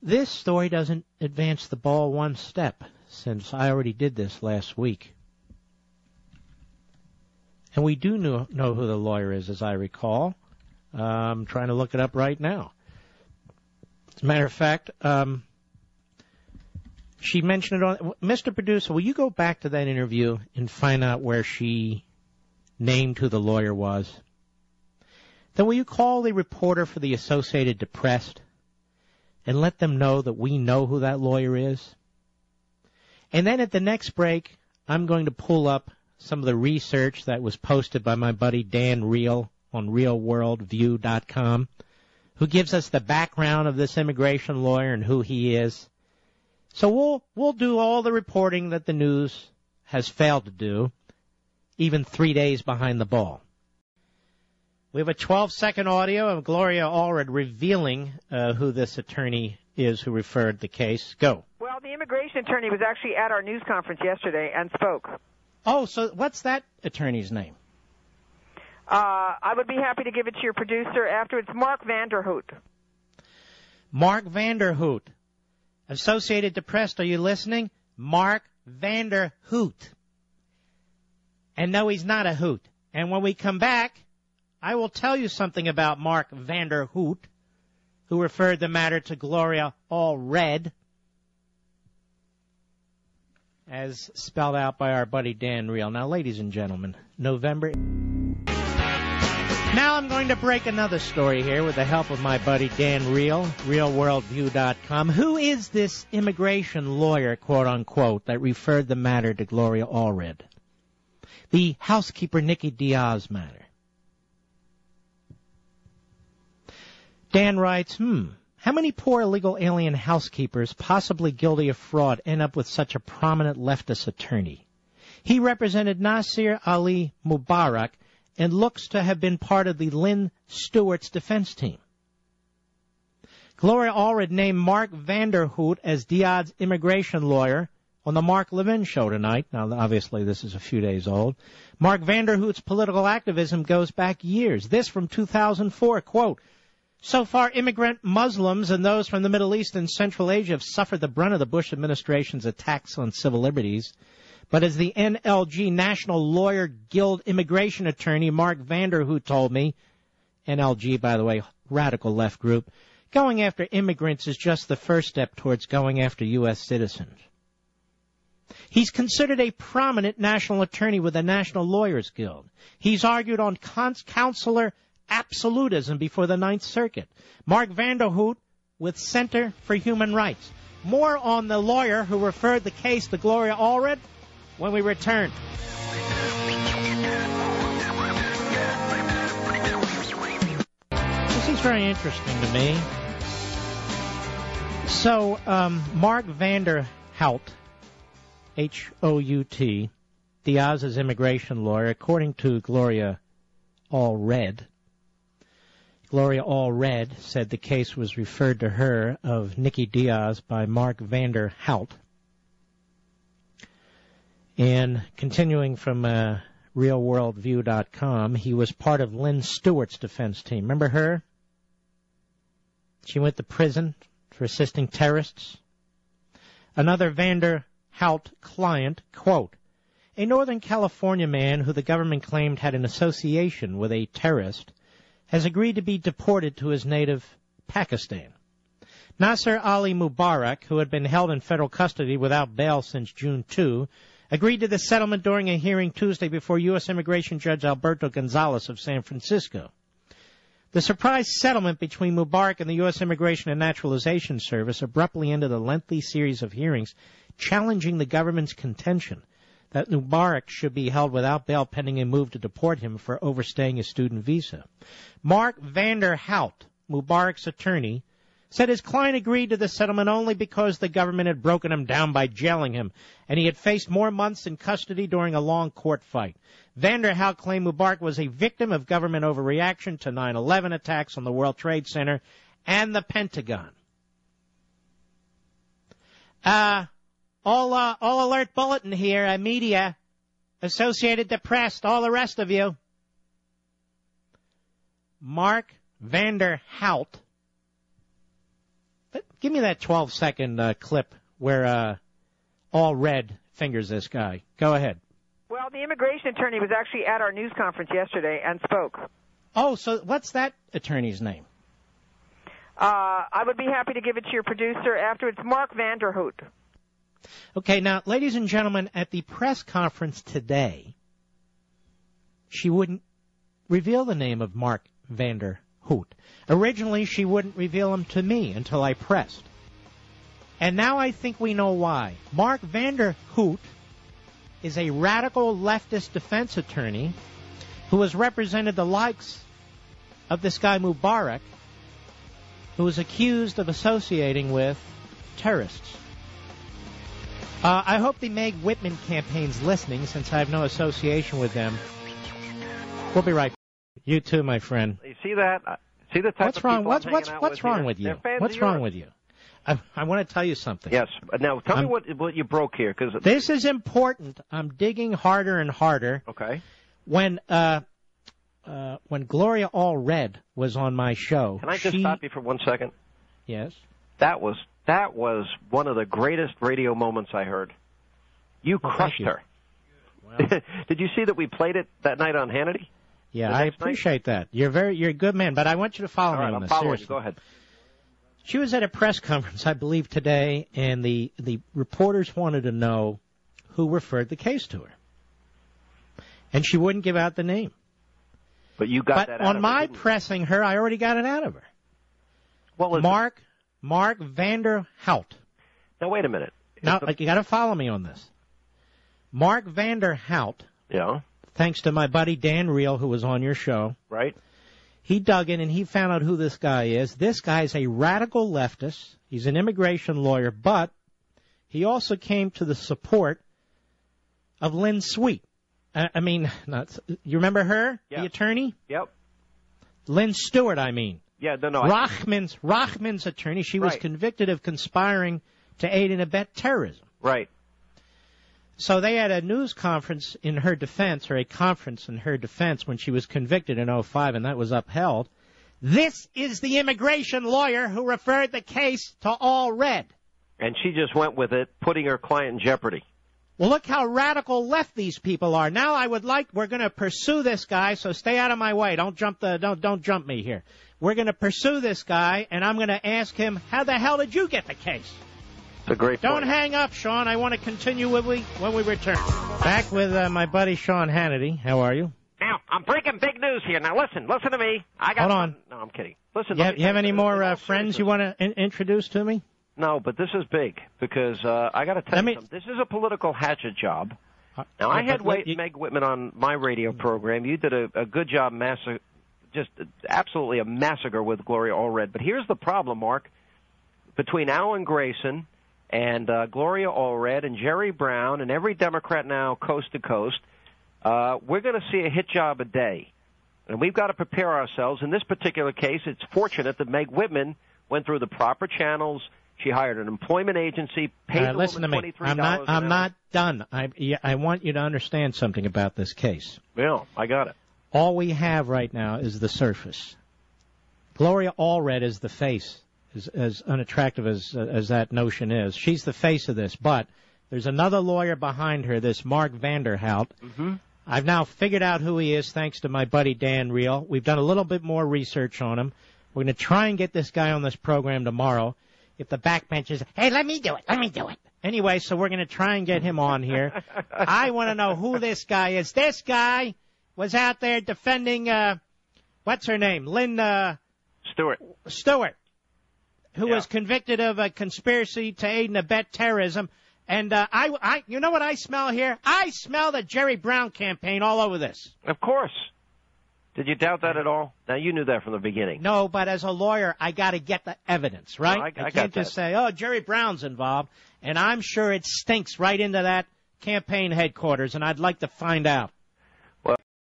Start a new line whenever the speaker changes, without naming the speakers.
This story doesn't advance the ball one step, since I already did this last week. And we do know who the lawyer is, as I recall. I'm trying to look it up right now. As a matter of fact, she mentioned it on... Mr. Producer, will you go back to that interview and find out where she named who the lawyer was? Then will you call the reporter for the Associated Depressed and let them know that we know who that lawyer is? And then at the next break, I'm going to pull up some of the research that was posted by my buddy Dan Reel on realworldview.com, who gives us the background of this immigration lawyer and who he is. So we'll do all the reporting that the news has failed to do, even 3 days behind the ball. We have a 12-second audio of Gloria Allred revealing who this attorney is who referred the case. Go.
Well, the immigration attorney was actually at our news conference yesterday and spoke.
Oh, so what's that attorney's name?
I would be happy to give it to your producer after. It's Mark Vanderhoot.
Mark Vanderhoot. Associated Depressed, are you listening? Mark Vanderhoot. And no, he's not a hoot. And when we come back, I will tell you something about Mark Vanderhoot, who referred the matter to Gloria Allred, as spelled out by our buddy Dan Reel. Now, ladies and gentlemen, November... Now I'm going to break another story here with the help of my buddy Dan Reel, realworldview.com. Who is this immigration lawyer, quote-unquote, that referred the matter to Gloria Allred? The housekeeper Nikki Diaz matter. Dan writes, how many poor illegal alien housekeepers, possibly guilty of fraud, end up with such a prominent leftist attorney? He represented Nasir Ali Mubarak and looks to have been part of the Lynn Stewart's defense team. Gloria Allred named Mark Vanderhoot as Diaz's immigration lawyer on the Mark Levin show tonight. Now, obviously, this is a few days old. Mark Vanderhoot's political activism goes back years. This from 2004, quote, so far, immigrant Muslims and those from the Middle East and Central Asia have suffered the brunt of the Bush administration's attacks on civil liberties. But as the NLG National Lawyer Guild immigration attorney Mark Vanderhoot told me, NLG, by the way, radical left group, going after immigrants is just the first step towards going after U.S. citizens. He's considered a prominent national attorney with the National Lawyers Guild. He's argued on consular absolutism before the Ninth Circuit. Mark Vanderhoot with Center for Human Rights. More on the lawyer who referred the case to Gloria Allred when we return. This is very interesting to me. So, Mark Vanderhout, H-O-U-T, Diaz's immigration lawyer, according to Gloria Allred, Gloria Allred said the case was referred to her of Nikki Diaz by Mark Vanderhout. And continuing from realworldview.com, he was part of Lynn Stewart's defense team. Remember her? She went to prison for assisting terrorists. Another Vanderhout client, quote, a Northern California man who the government claimed had an association with a terrorist has agreed to be deported to his native Pakistan. Nasir Ali Mubarak, who had been held in federal custody without bail since June 2, agreed to the settlement during a hearing Tuesday before U.S. Immigration Judge Alberto Gonzalez of San Francisco. The surprise settlement between Mubarak and the U.S. Immigration and Naturalization Service abruptly ended a lengthy series of hearings challenging the government's contention that Mubarak should be held without bail pending a move to deport him for overstaying a student visa. Mark Vanderhout, Mubarak's attorney, said his client agreed to the settlement only because the government had broken him down by jailing him, and he had faced more months in custody during a long court fight. Vanderhout claimed Mubarak was a victim of government overreaction to 9/11 attacks on the World Trade Center and the Pentagon. All alert bulletin here, media, Associated Depressed, all the rest of you. Mark Vanderhout. give me that 12-second clip where Allred fingers this guy. Go ahead.
Well, the immigration attorney was actually at our news conference yesterday and spoke.
Oh, so what's that attorney's name?
I would be happy to give it to your producer after. It's Mark Vanderhout.
Okay, now, ladies and gentlemen, at the press conference today, she wouldn't reveal the name of Mark Vanderhout. Originally, she wouldn't reveal him to me until I pressed. And now I think we know why. Mark Vanderhout is a radical leftist defense attorney who has represented the likes of this guy Mubarak, who was accused of associating with terrorists. I hope the Meg Whitman campaign's listening, since I have no association with them. We'll be right back. You too, my friend.
You see that? See the type
what's
of
wrong?
people
What's wrong with you? What's wrong with you? I want to tell you something.
Yes. Now, tell me what you broke here, because
this is important. I'm digging harder and harder.
Okay.
When Gloria Allred was on my show,
can I just stop you for 1 second?
Yes.
That was one of the greatest radio moments I heard. You crushed her. Well. Did you see that we played it that night on Hannity?
Yeah, I appreciate that. You're a good man, but I want you to follow me on this.
Following you. Go ahead.
She was at a press conference, I believe, today, and the reporters wanted to know who referred the case to her. And she wouldn't give out the name.
But you got that out of her. But
on my pressing her, I already got it out of her.
What was
Mark Vanderhout.
Now, wait a minute.
Now, you got to follow me on this. Mark Vanderhout.
Yeah.
Thanks to my buddy Dan Reel, who was on your show.
Right.
He dug in and he found out who this guy is. This guy is a radical leftist. He's an immigration lawyer, but he also came to the support of Lynn Sweet. You remember her,
yeah.
The attorney?
Yep.
Lynn Stewart, I mean.
Yeah, no.
Rahman's attorney. She was convicted of conspiring to aid and abet terrorism.
Right.
So they had a news conference in her defense, or a conference in her defense, when she was convicted in 2005, and that was upheld. This is the immigration lawyer who referred the case to Allred.
And she just went with it, putting her client in jeopardy.
Well, look how radical left these people are. Now we're going to pursue this guy, so stay out of my way. Don't jump me here. We're going to pursue this guy, and I'm going to ask him, how the hell did you get the case?
It's a great point.
Don't hang up, Sean. I want to continue when we return. Back with my buddy Sean Hannity. How are you?
Now, I'm breaking big news here. Now, listen to me.
Hold on.
No, I'm kidding. Listen.
You have any more friends you want to introduce to me?
No, but this is big because I got to tell you something. This is a political hatchet job. Now, I had Meg Whitman on my radio program. You did a good job, just absolutely a massacre with Gloria Allred. But here's the problem, Mark. Between Alan Grayson and Gloria Allred and Jerry Brown and every Democrat now coast to coast, we're going to see a hit job a day. And we've got to prepare ourselves. In this particular case, it's fortunate that Meg Whitman went through the proper channels. She hired an employment agency, paid the
listen to me. I'm not done. I want you to understand something about this case.
Yeah, I got it.
All we have right now is the surface. Gloria Allred is the face. As unattractive as that notion is, she's the face of this. But there's another lawyer behind her, this Mark Vanderhout.
Mm-hmm.
I've now figured out who he is thanks to my buddy Dan Reel. We've done a little bit more research on him. We're going to try and get this guy on this program tomorrow. If the backbenchers, hey, let me do it. Anyway, so we're going to try and get him on here. I want to know who this guy is. This guy was out there defending, what's her name? Lynn Stewart. Who was convicted of a conspiracy to aid and abet terrorism. And you know what I smell here? I smell the Jerry Brown campaign all over this.
Of course. Did you doubt that at all? Now, you knew that from the beginning.
No, but as a lawyer, I got to get the evidence, right?
No, I
can't just say, oh, Jerry Brown's involved. And I'm sure it stinks right into that campaign headquarters, and I'd like to find out.